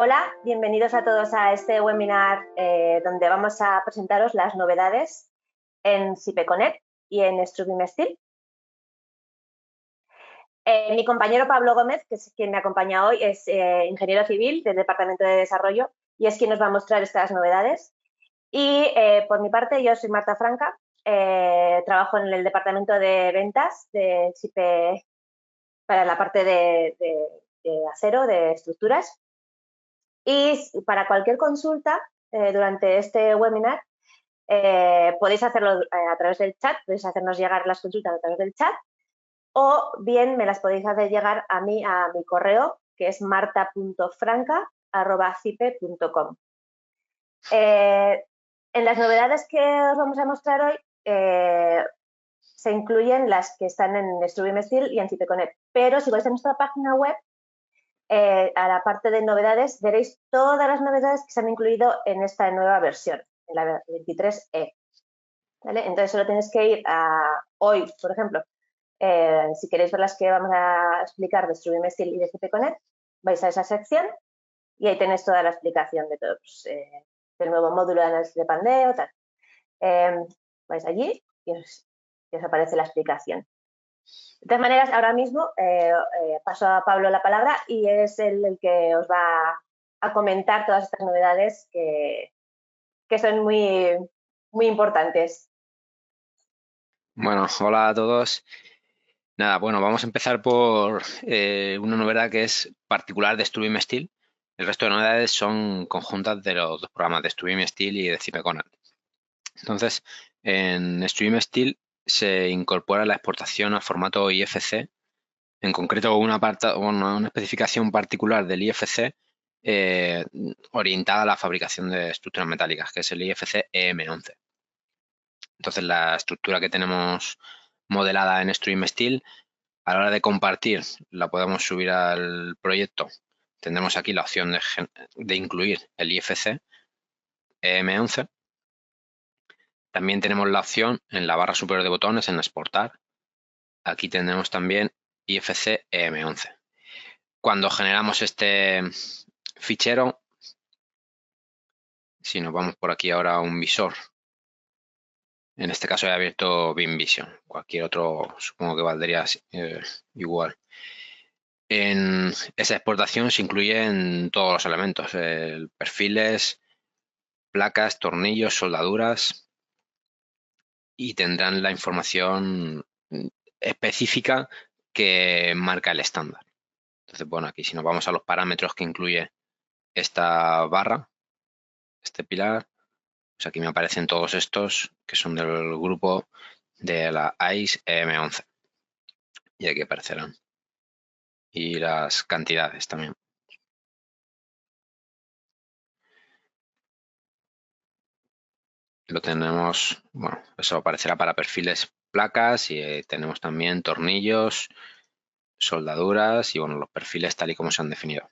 Hola, bienvenidos a todos a este webinar donde vamos a presentaros las novedades en CIPEConnect y en Strubim Steel. Mi compañero Pablo Gómez, que es quien me acompaña hoy, es ingeniero civil del Departamento de Desarrollo y es quien nos va a mostrar estas novedades. Y por mi parte, yo soy Marta Franca, trabajo en el Departamento de Ventas de CIPE para la parte de acero, de estructuras. Y para cualquier consulta durante este webinar, podéis hacerlo a través del chat, podéis hacernos llegar las consultas a través del chat o bien me las podéis hacer llegar a mí, a mi correo, que es marta.franca@cipe.com. En las novedades que os vamos a mostrar hoy se incluyen las que están en Strubim Steel y en CIPEConnect, pero si vais a nuestra página web, a la parte de novedades, veréis todas las novedades que se han incluido en esta nueva versión, en la 23E. ¿Vale? Entonces, solo tenéis que ir a hoy, por ejemplo, si queréis ver las que vamos a explicar de Strubim Steel y de CIPEConnect, vais a esa sección y ahí tenéis toda la explicación de todos, del nuevo módulo de análisis de pandeo, tal. Vais allí y os aparece la explicación. De todas maneras, ahora mismo paso a Pablo la palabra y es él el que os va a comentar todas estas novedades que son muy, muy importantes. Bueno, hola a todos. Nada, bueno, vamos a empezar por una novedad que es particular de Strubim Steel. El resto de novedades son conjuntas de los dos programas de Strubim Steel y de CIPEConnect. Entonces, en Strubim Steel se incorpora la exportación al formato IFC, en concreto una especificación particular del IFC orientada a la fabricación de estructuras metálicas, que es el IFC EM11. Entonces, la estructura que tenemos modelada en Strubim Steel, a la hora de compartir, la podemos subir al proyecto. Tendremos aquí la opción de incluir el IFC EM11. También tenemos la opción en la barra superior de botones en exportar. Aquí tenemos también IFC EM11. Cuando generamos este fichero, si nos vamos por aquí ahora a un visor, en este caso he abierto BIM-Vision, cualquier otro supongo que valdría igual. En esa exportación se incluyen todos los elementos, perfiles, placas, tornillos, soldaduras y tendrán la información específica que marca el estándar. Entonces, bueno, aquí si nos vamos a los parámetros que incluye esta barra, este pilar, pues aquí me aparecen todos estos que son del grupo de la ICE EM11 y aquí aparecerán. Y las cantidades también. Lo tenemos, bueno, eso aparecerá para perfiles, placas y tenemos también tornillos, soldaduras y bueno, los perfiles tal y como se han definido.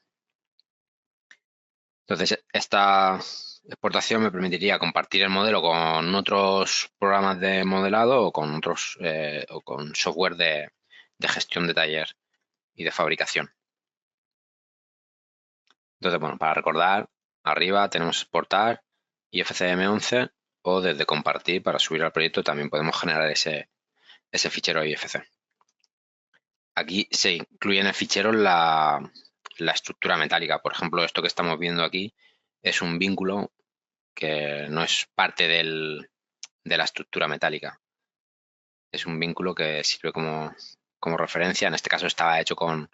Entonces, esta exportación me permitiría compartir el modelo con otros programas de modelado o con otros o con software de gestión de taller y de fabricación. Entonces, bueno, para recordar, arriba tenemos exportar IFCM11 o desde compartir para subir al proyecto también podemos generar ese fichero IFC. Aquí se incluye en el fichero la estructura metálica. Por ejemplo, esto que estamos viendo aquí es un vínculo que no es parte de la estructura metálica. Es un vínculo que sirve como referencia. En este caso estaba hecho con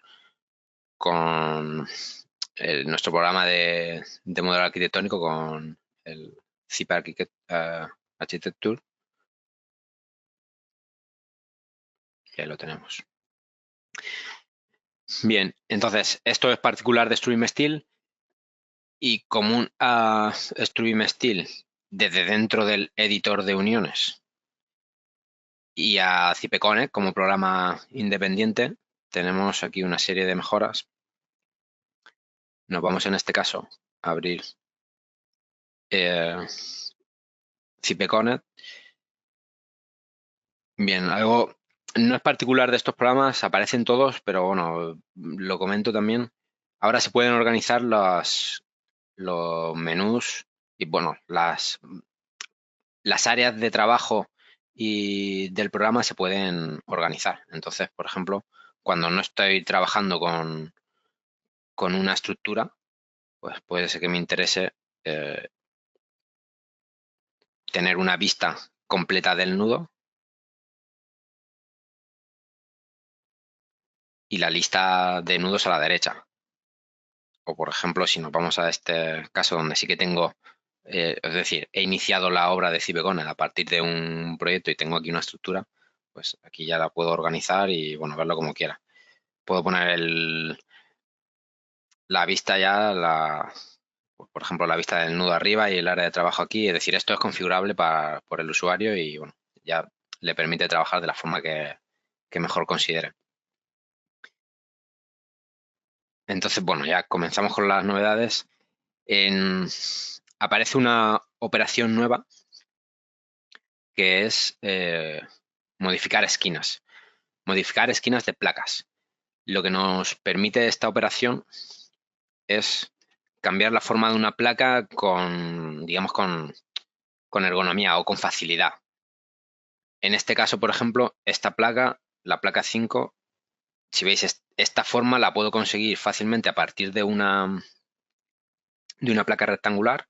nuestro programa de modelo arquitectónico, con el CIP Architecture. Y ahí lo tenemos. Bien, entonces, esto es particular de Strubim Steel y común a Strubim Steel desde dentro del editor de uniones y a CIPEConnect como programa independiente. Tenemos aquí una serie de mejoras. Nos vamos en este caso a abrir CIPEConnect. Bien, algo no es particular de estos programas, aparecen todos, pero bueno, lo comento también. Ahora se pueden organizar los menús y, bueno, las áreas de trabajo y del programa se pueden organizar. Entonces, por ejemplo, cuando no estoy trabajando con una estructura, pues puede ser que me interese tener una vista completa del nudo y la lista de nudos a la derecha. O, por ejemplo, si nos vamos a este caso donde sí que tengo, es decir, he iniciado la obra de Cibegona a partir de un proyecto y tengo aquí una estructura, pues aquí ya la puedo organizar y, bueno, verlo como quiera. Puedo poner la vista ya, por ejemplo, la vista del nudo arriba y el área de trabajo aquí. Es decir, esto es configurable por el usuario y, bueno, ya le permite trabajar de la forma que mejor considere. Entonces, bueno, ya comenzamos con las novedades. Aparece una operación nueva que es modificar esquinas de placas. Lo que nos permite esta operación es cambiar la forma de una placa digamos, con ergonomía o con facilidad. En este caso, por ejemplo, esta placa, la placa 5, si veis, esta forma la puedo conseguir fácilmente a partir de una placa rectangular.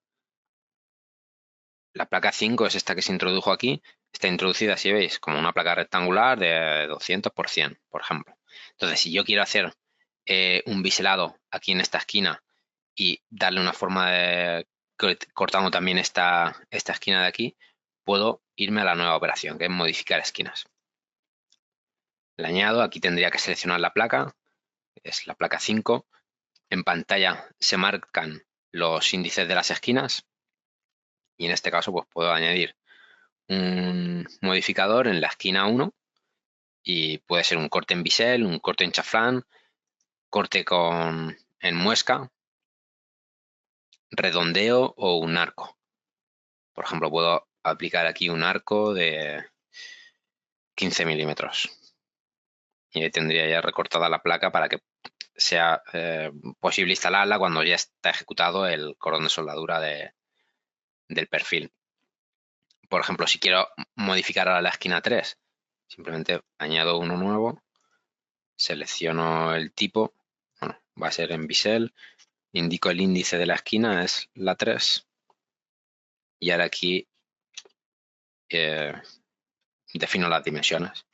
La placa 5 es esta que se introdujo aquí. Está introducida, si veis, como una placa rectangular de 200 por 100, por ejemplo. Entonces, si yo quiero hacer un biselado aquí en esta esquina y darle una forma de cortando también esta esquina de aquí, puedo irme a la nueva operación, que es modificar esquinas. Le añado, aquí tendría que seleccionar la placa, es la placa 5. En pantalla se marcan los índices de las esquinas y en este caso pues puedo añadir un modificador en la esquina 1 y puede ser un corte en bisel, un corte en chaflán, corte en muesca, redondeo o un arco. Por ejemplo, puedo aplicar aquí un arco de 15 milímetros y ahí tendría ya recortada la placa para que sea posible instalarla cuando ya está ejecutado el cordón de soldadura del perfil. Por ejemplo, si quiero modificar ahora la esquina 3, simplemente añado uno nuevo, selecciono el tipo, bueno, va a ser en bisel, indico el índice de la esquina, es la 3, y ahora aquí defino las dimensiones.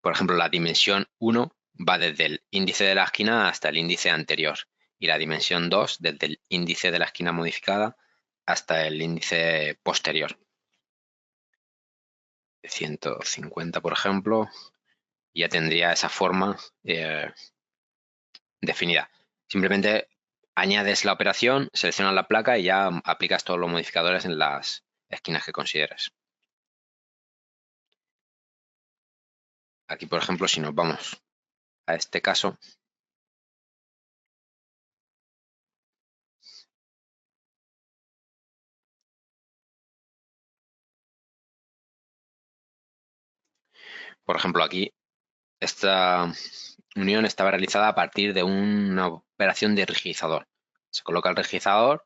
Por ejemplo, la dimensión 1 va desde el índice de la esquina hasta el índice anterior y la dimensión 2 desde el índice de la esquina modificada hasta el índice posterior. 150, por ejemplo, ya tendría esa forma definida. Simplemente añades la operación, seleccionas la placa y ya aplicas todos los modificadores en las esquinas que consideres. Aquí, por ejemplo, si nos vamos a este caso, por ejemplo, aquí esta unión estaba realizada a partir de una operación de rigidizador. Se coloca el rigidizador,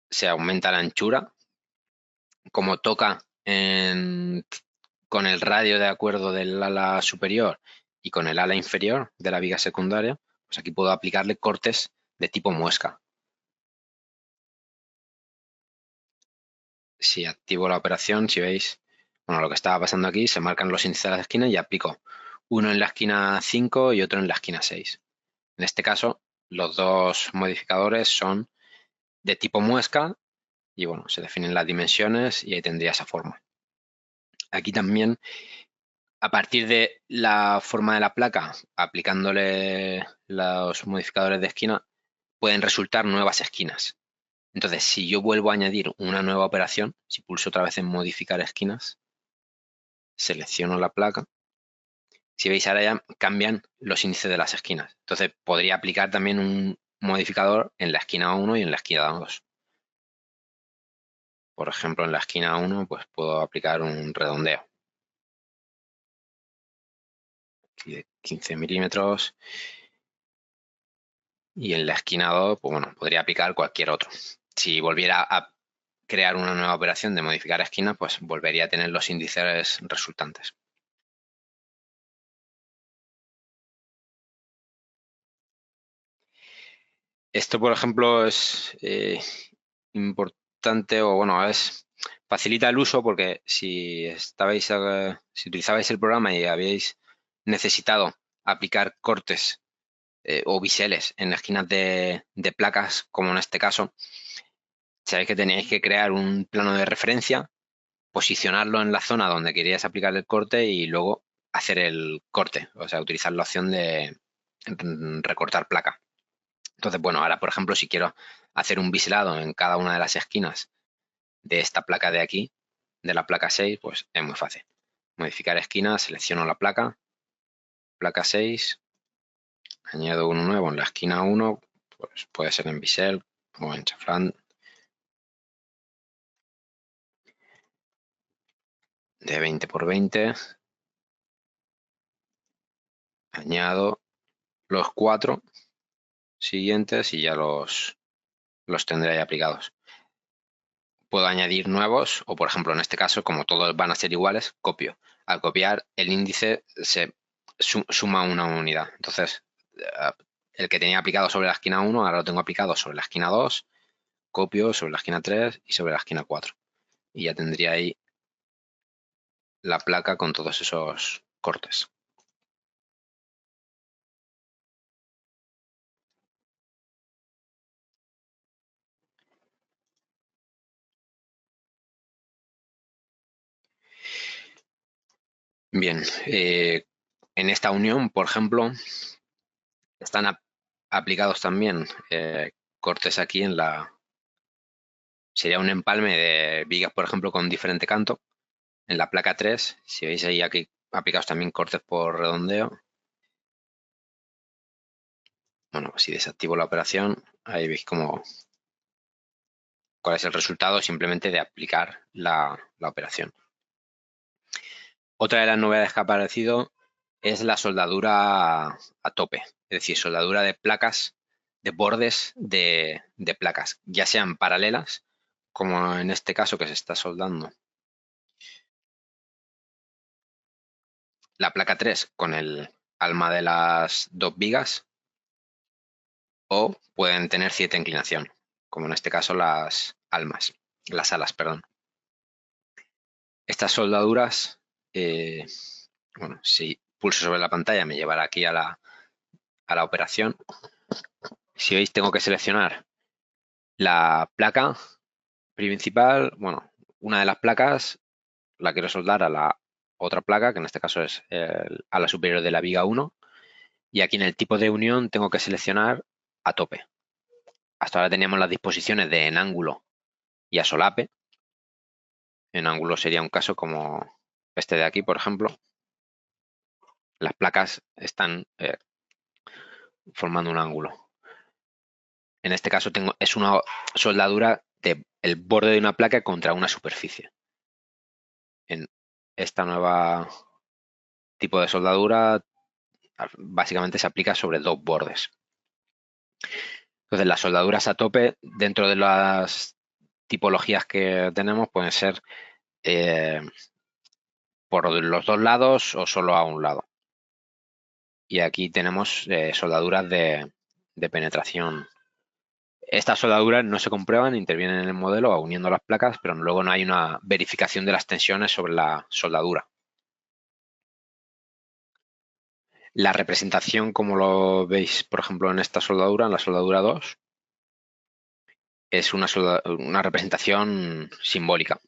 se aumenta la anchura, como toca con el radio de acuerdo del ala superior y con el ala inferior de la viga secundaria, pues aquí puedo aplicarle cortes de tipo muesca. Si activo la operación, si veis, bueno, lo que estaba pasando aquí, se marcan los índices de las esquinas y aplico uno en la esquina 5 y otro en la esquina 6. En este caso, los dos modificadores son de tipo muesca y, bueno, se definen las dimensiones y ahí tendría esa forma. Aquí también, a partir de la forma de la placa, aplicándole los modificadores de esquina, pueden resultar nuevas esquinas. Entonces, si yo vuelvo a añadir una nueva operación, si pulso otra vez en modificar esquinas, selecciono la placa. Si veis, ahora ya cambian los índices de las esquinas. Entonces, podría aplicar también un modificador en la esquina 1 y en la esquina 2. Por ejemplo, en la esquina 1, pues puedo aplicar un redondeo. Aquí de 15 milímetros. y en la esquina 2, pues bueno, podría aplicar cualquier otro. Si volviera a crear una nueva operación de modificar esquinas, pues volvería a tener los índices resultantes. Esto, por ejemplo, es importante o bueno, facilita el uso porque si utilizabais el programa y habíais necesitado aplicar cortes o biseles en esquinas de placas, como en este caso, sabéis que teníais que crear un plano de referencia, posicionarlo en la zona donde queríais aplicar el corte y luego hacer el corte, o sea, utilizar la opción de recortar placa. Entonces, bueno, ahora, por ejemplo, si quiero hacer un biselado en cada una de las esquinas de esta placa de aquí, de la placa 6, pues es muy fácil. Modificar esquina, selecciono la placa, placa 6, añado uno nuevo en la esquina 1, pues puede ser en bisel o en chaflán de 20 por 20. Añado los 4 siguientes y ya los tendré ahí aplicados. Puedo añadir nuevos o, por ejemplo, en este caso, como todos van a ser iguales, copio. Al copiar, el índice se suma una unidad. Entonces, el que tenía aplicado sobre la esquina 1, ahora lo tengo aplicado sobre la esquina 2, copio sobre la esquina 3 y sobre la esquina 4. Y ya tendría ahí la placa con todos esos cortes. Bien, en esta unión, por ejemplo, están aplicados también cortes aquí sería un empalme de vigas, por ejemplo, con diferente canto. En la placa 3, si veis ahí aquí aplicados también cortes por redondeo. Bueno, si desactivo la operación, ahí veis cuál es el resultado simplemente de aplicar la operación. Otra de las novedades que ha aparecido es la soldadura a tope, es decir, soldadura de placas, de bordes de placas, ya sean paralelas, como en este caso que se está soldando la placa 3 con el alma de las 2 vigas, o pueden tener cierta inclinación, como en este caso las alas, perdón. Estas soldaduras, bueno, si pulso sobre la pantalla me llevará aquí a la operación. Si veis, tengo que seleccionar la placa principal, bueno, una de las placas la quiero soldar a la otra placa, que en este caso es a la superior de la viga 1, y aquí en el tipo de unión tengo que seleccionar a tope. Hasta ahora teníamos las disposiciones de en ángulo y a solape. En ángulo sería un caso como este de aquí, por ejemplo. Las placas están formando un ángulo. En este caso es una soldadura del borde de una placa contra una superficie. En esta nueva tipo de soldadura básicamente se aplica sobre 2 bordes. Entonces, las soldaduras a tope dentro de las tipologías que tenemos pueden ser por los 2 lados o solo a un lado. Y aquí tenemos soldaduras de penetración. Estas soldaduras no se comprueban, intervienen en el modelo uniendo las placas, pero luego no hay una verificación de las tensiones sobre la soldadura. La representación, como lo veis, por ejemplo, en esta soldadura, en la soldadura 2, es una representación simbólica.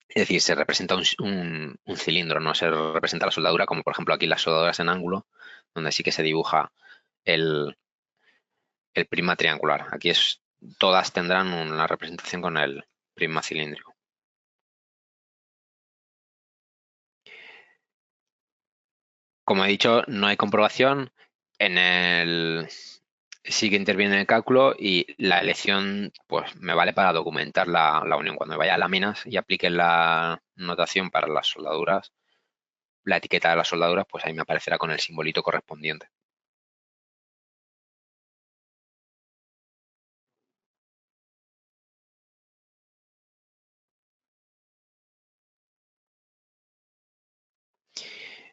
Es decir, se representa un cilindro, no se representa la soldadura, como por ejemplo aquí las soldaduras en ángulo, donde sí que se dibuja el prisma triangular. Aquí todas tendrán una representación con el prisma cilíndrico. Como he dicho, no hay comprobación. Sí que interviene en el cálculo y la elección pues me vale para documentar la unión. Cuando vaya a láminas y aplique la notación para las soldaduras, la etiqueta de las soldaduras, pues ahí me aparecerá con el simbolito correspondiente.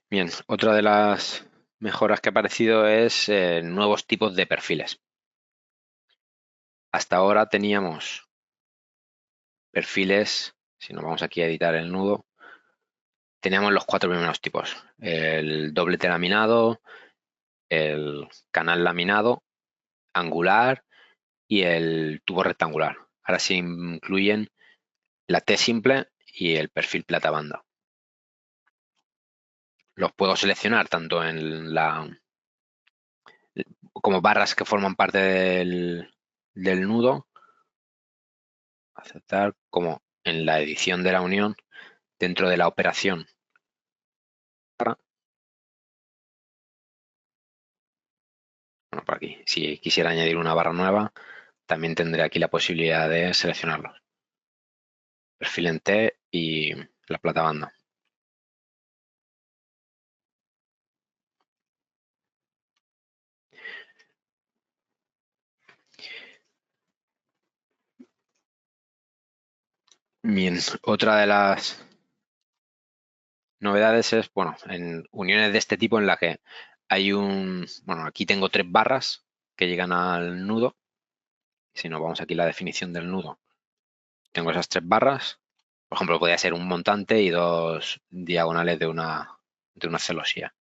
Bien, otra de las mejoras que ha aparecido es nuevos tipos de perfiles. Hasta ahora teníamos perfiles, si nos vamos aquí a editar el nudo, teníamos los 4 primeros tipos: el doblete laminado, el canal laminado, angular y el tubo rectangular. Ahora se incluyen la T simple y el perfil plata banda. Los puedo seleccionar tanto en como barras que forman parte del nudo, aceptar, como en la edición de la unión dentro de la operación. Bueno, por aquí, si quisiera añadir una barra nueva, también tendré aquí la posibilidad de seleccionarlos. Perfil en T y la plata banda. Bien, otra de las novedades es, bueno, en uniones de este tipo en la que hay bueno, aquí tengo 3 barras que llegan al nudo. Si nos vamos aquí a la definición del nudo, tengo esas 3 barras. Por ejemplo, podría ser un montante y 2 diagonales de una celosía.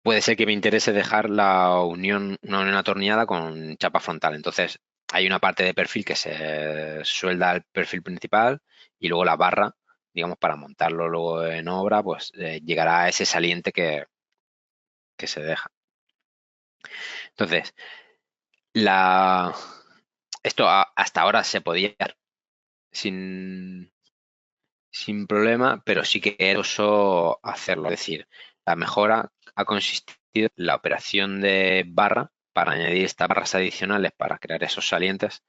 Puede ser que me interese dejar una unión atornillada con chapa frontal. Entonces, hay una parte de perfil que se suelda al perfil principal y luego la barra, digamos, para montarlo luego en obra, pues llegará a ese saliente que se deja. Entonces, esto hasta ahora se podía hacer sin problema, pero sí que era uso hacerlo. Es decir, la mejora ha consistido en la operación de barra para añadir estas barras adicionales para crear esos salientes.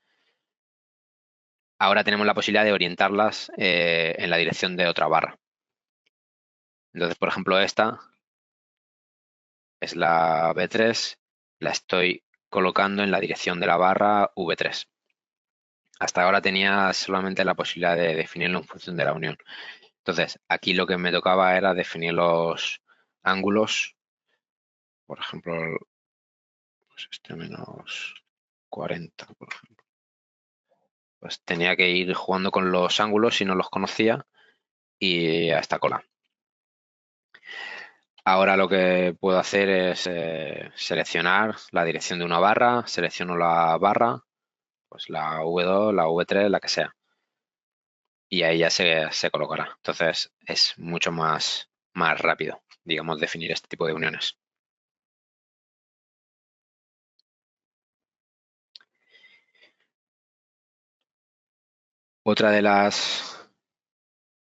Ahora tenemos la posibilidad de orientarlas en la dirección de otra barra. Entonces, por ejemplo, esta es la V3, la estoy colocando en la dirección de la barra V3. Hasta ahora tenía solamente la posibilidad de definirlo en función de la unión. Entonces, aquí lo que me tocaba era definir los ángulos, por ejemplo, pues este menos 40, por ejemplo. Pues tenía que ir jugando con los ángulos si no los conocía y a esta cola. Ahora lo que puedo hacer es seleccionar la dirección de una barra, selecciono la barra, pues la V2, la V3, la que sea. Y ahí ya se colocará. Entonces es mucho más rápido, digamos, definir este tipo de uniones. Otra de las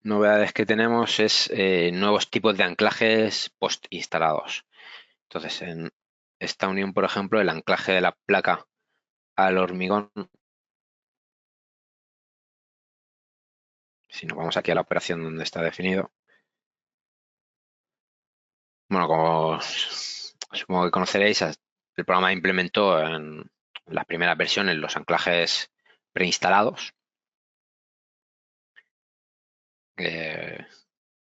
novedades que tenemos es nuevos tipos de anclajes post instalados. Entonces, en esta unión, por ejemplo, el anclaje de la placa al hormigón, si nos vamos aquí a la operación donde está definido, bueno, como supongo que conoceréis, el programa implementó en las primeras versiones los anclajes preinstalados, que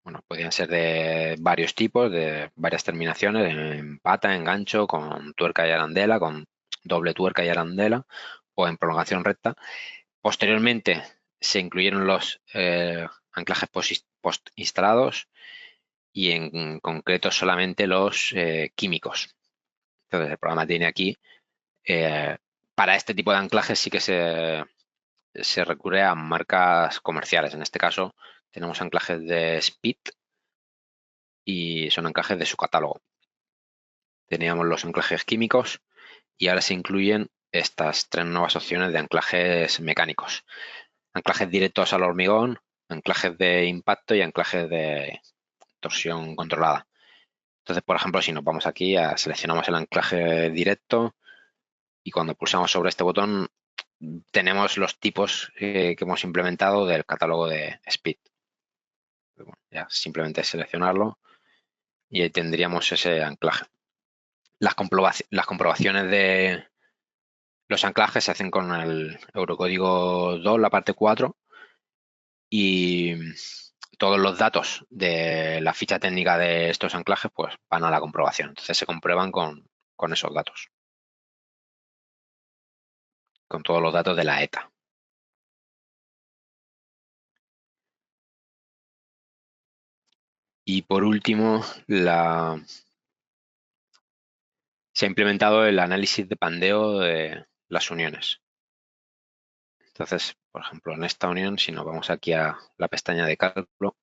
bueno, podían ser de varios tipos, de varias terminaciones, en pata, en gancho, con tuerca y arandela, con doble tuerca y arandela, o en prolongación recta. Posteriormente se incluyeron los anclajes post instalados y en concreto solamente los químicos. Entonces el programa tiene aquí, para este tipo de anclajes sí que se recurre a marcas comerciales. En este caso tenemos anclajes de Speed y son anclajes de su catálogo. Teníamos los anclajes químicos y ahora se incluyen estas 3 nuevas opciones de anclajes mecánicos: anclajes directos al hormigón, anclajes de impacto y anclajes de torsión controlada. Entonces, por ejemplo, si nos vamos aquí, seleccionamos el anclaje directo y cuando pulsamos sobre este botón tenemos los tipos que hemos implementado del catálogo de Speed. Bueno, ya simplemente seleccionarlo y ahí tendríamos ese anclaje. Las comprobaciones de los anclajes se hacen con el Eurocódigo 2, la parte 4, y todos los datos de la ficha técnica de estos anclajes pues van a la comprobación. Entonces se comprueban con esos datos, con todos los datos de la ETA. Y por último, se ha implementado el análisis de pandeo de las uniones. Entonces, por ejemplo, en esta unión, si nos vamos aquí a la pestaña de cálculo,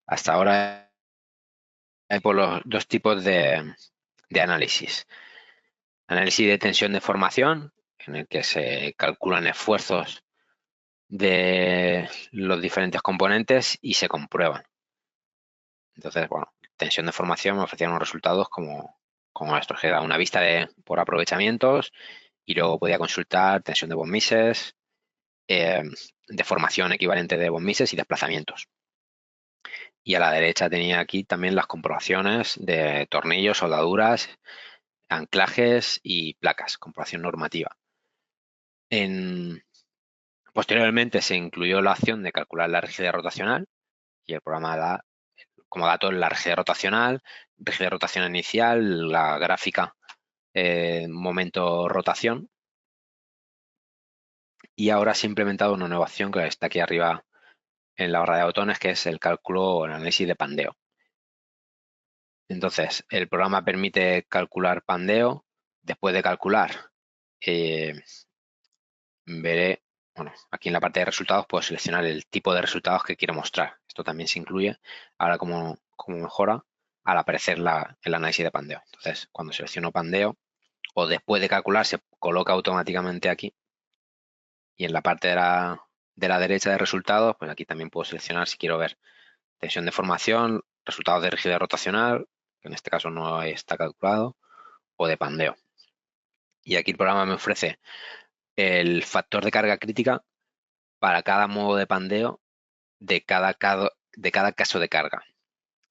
hasta ahora hay por los dos tipos de análisis. Análisis de tensión de formación, en el que se calculan esfuerzos de los diferentes componentes y se comprueban. Entonces, bueno, tensión de formación me ofrecían unos resultados como estos, que da una vista por aprovechamientos y luego podía consultar tensión de von Mises, deformación equivalente de von Mises y desplazamientos. Y a la derecha tenía aquí también las comprobaciones de tornillos, soldaduras, anclajes y placas, comprobación normativa. Posteriormente se incluyó la opción de calcular la rigidez rotacional y el programa da como datos la rigidez rotación inicial, la gráfica momento rotación. Y ahora se ha implementado una nueva opción que está aquí arriba en la barra de botones, que es el cálculo o el análisis de pandeo. Entonces, el programa permite calcular pandeo. Después de calcular, veré, bueno, aquí en la parte de resultados puedo seleccionar el tipo de resultados que quiero mostrar. Esto también se incluye ahora como mejora al aparecer el análisis de pandeo. Entonces, cuando selecciono pandeo o después de calcular, se coloca automáticamente aquí. Y en la parte de la derecha de resultados, pues aquí también puedo seleccionar si quiero ver tensión de formación, resultados de rigidez rotacional, que en este caso no está calculado, o de pandeo. Y aquí el programa me ofrece el factor de carga crítica para cada modo de pandeo de cada caso de carga.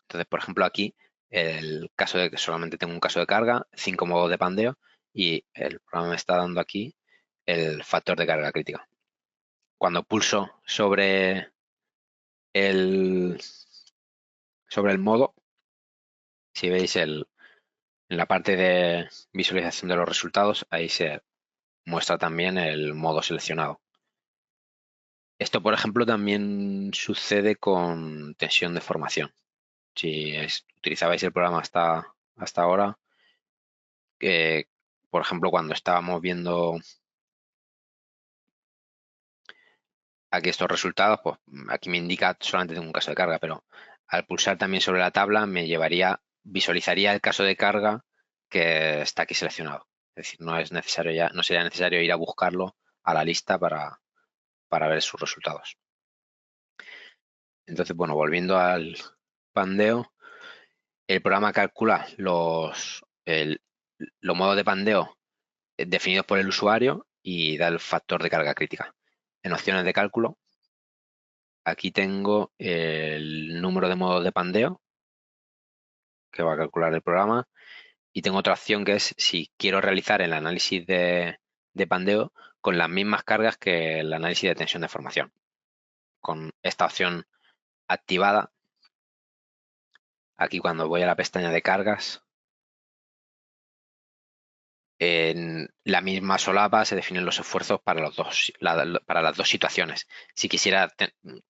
Entonces, por ejemplo, aquí el caso de que solamente tengo un caso de carga, 5 modos de pandeo, y el programa me está dando aquí el factor de carga crítica. Cuando pulso sobre el modo, si veis en la parte de visualización de los resultados, ahí se muestra también el modo seleccionado. Esto, por ejemplo, también sucede con tensión de formación. Si utilizabais el programa hasta ahora, por ejemplo, cuando estábamos viendo aquí estos resultados, pues aquí me indica solamente tengo un caso de carga, pero al pulsar también sobre la tabla visualizaría el caso de carga que está aquí seleccionado. Es decir, no sería necesario ir a buscarlo a la lista para ver sus resultados. Entonces, bueno, volviendo al pandeo, el programa calcula los modos de pandeo definidos por el usuario y da el factor de carga crítica. En opciones de cálculo, aquí tengo el número de modos de pandeo que va a calcular el programa y tengo otra opción que es si quiero realizar el análisis de pandeo con las mismas cargas que el análisis de tensión de formación. Con esta opción activada, aquí cuando voy a la pestaña de cargas, en la misma solapa se definen los esfuerzos para para las dos situaciones. Si quisiera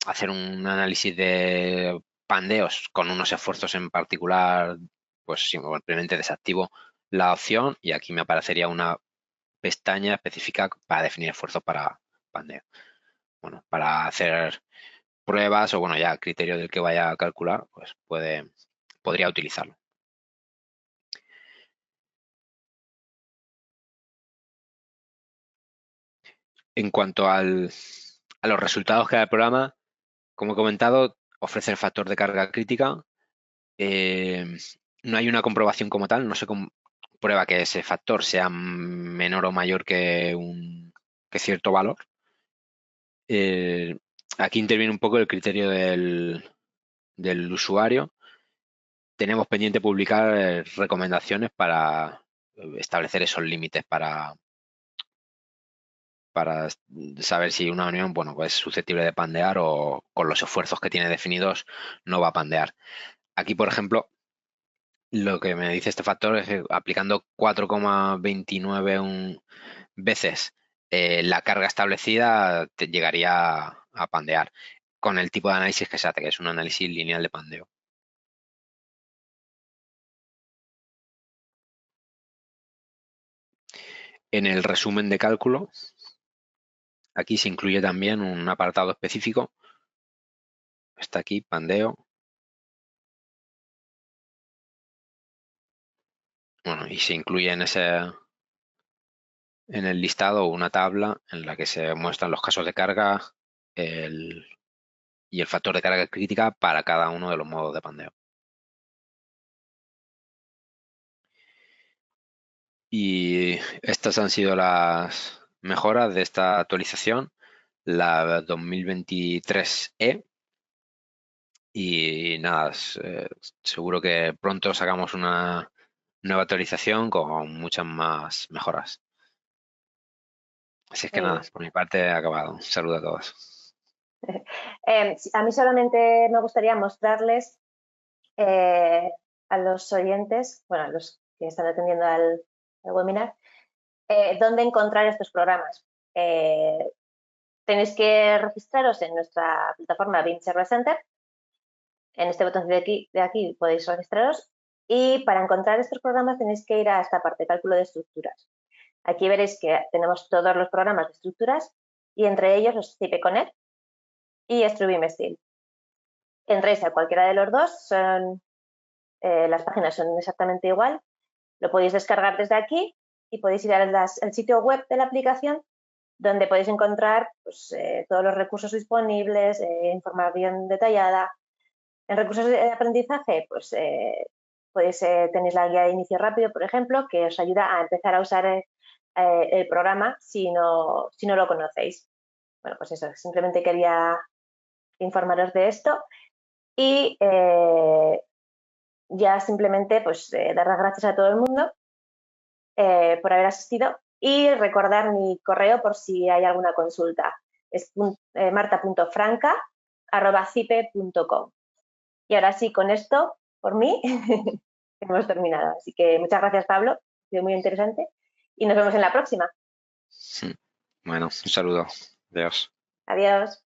hacer un análisis de pandeos con unos esfuerzos en particular, pues simplemente desactivo la opción y aquí me aparecería una pestaña específica para definir esfuerzos para pandeo. Bueno, para hacer pruebas o bueno, ya a criterio del que vaya a calcular, pues podría utilizarlo. En cuanto a los resultados que da el programa, como he comentado, ofrece el factor de carga crítica. No hay una comprobación como tal, no se comprueba que ese factor sea menor o mayor que cierto valor. Aquí interviene un poco el criterio del usuario tenemos pendiente publicar recomendaciones para establecer esos límites para saber si una unión, bueno, pues es susceptible de pandear o con los esfuerzos que tiene definidos no va a pandear. Aquí, por ejemplo, lo que me dice este factor es que aplicando 4,29 veces la carga establecida te llegaría a pandear con el tipo de análisis que se hace, que es un análisis lineal de pandeo. En el resumen de cálculo, aquí se incluye también un apartado específico. Está aquí, pandeo. Bueno, y se incluye en el listado una tabla en la que se muestran los casos de carga y el factor de carga crítica para cada uno de los modos de pandeo. Y estas han sido las mejoras de esta actualización, la 2023E. Y nada, seguro que pronto sacamos una nueva actualización con muchas más mejoras. Así es que Muy nada, bien. por mi parte he acabado. Un saludo a todos. A mí solamente me gustaría mostrarles a los oyentes, bueno, a los que están atendiendo al webinar, dónde encontrar estos programas. Tenéis que registraros en nuestra plataforma BIM Server Center. En este botón de aquí podéis registraros y para encontrar estos programas tenéis que ir a esta parte, cálculo de estructuras. Aquí veréis que tenemos todos los programas de estructuras y entre ellos los CIPEConnect y StruBeam Steel. Entréis a cualquiera de los dos, las páginas son exactamente igual, lo podéis descargar desde aquí y podéis ir al sitio web de la aplicación donde podéis encontrar pues, todos los recursos disponibles, información detallada. En recursos de aprendizaje, pues tenéis la guía de inicio rápido, por ejemplo, que os ayuda a empezar a usar el programa si no lo conocéis. Bueno, pues eso, simplemente quería informaros de esto y ya simplemente pues dar las gracias a todo el mundo por haber asistido y recordar mi correo por si hay alguna consulta. Es marta.franca@cipe.com. Y ahora sí, con esto, por mí, hemos terminado. Así que muchas gracias, Pablo. Ha sido muy interesante. Y nos vemos en la próxima. Bueno, un saludo. Adiós. Adiós.